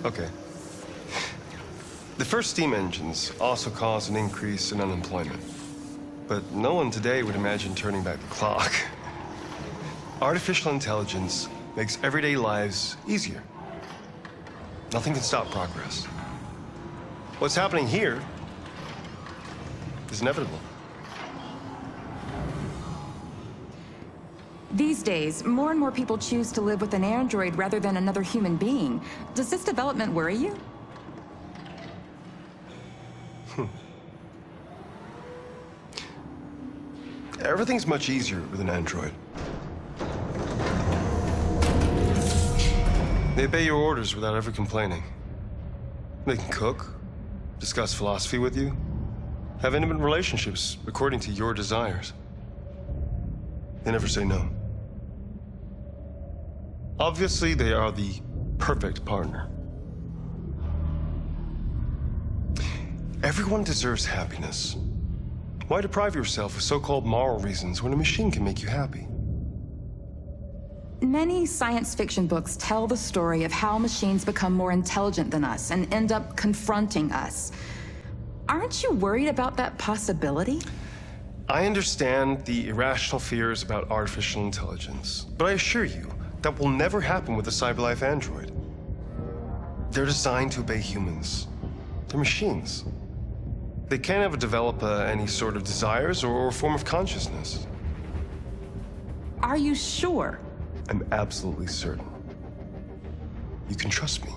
Okay. The first steam engines also caused an increase in unemployment. But no one today would imagine turning back the clock. Artificial intelligence makes everyday lives easier. Nothing can stop progress. What's happening here is inevitable. These days, more and more people choose to live with an android rather than another human being. Does this development worry you? Everything's much easier with an android. They obey your orders without ever complaining. They can cook, discuss philosophy with you, have intimate relationships according to your desires. They never say no. Obviously, they are the perfect partner. Everyone deserves happiness. Why deprive yourself of so-called moral reasons when a machine can make you happy? Many science fiction books tell the story of how machines become more intelligent than us and end up confronting us. Aren't you worried about that possibility? I understand the irrational fears about artificial intelligence, but I assure you that will never happen with a CyberLife android. They're designed to obey humans. They're machines. They can't ever develop any sort of desires or form of consciousness. Are you sure? I'm absolutely certain. You can trust me.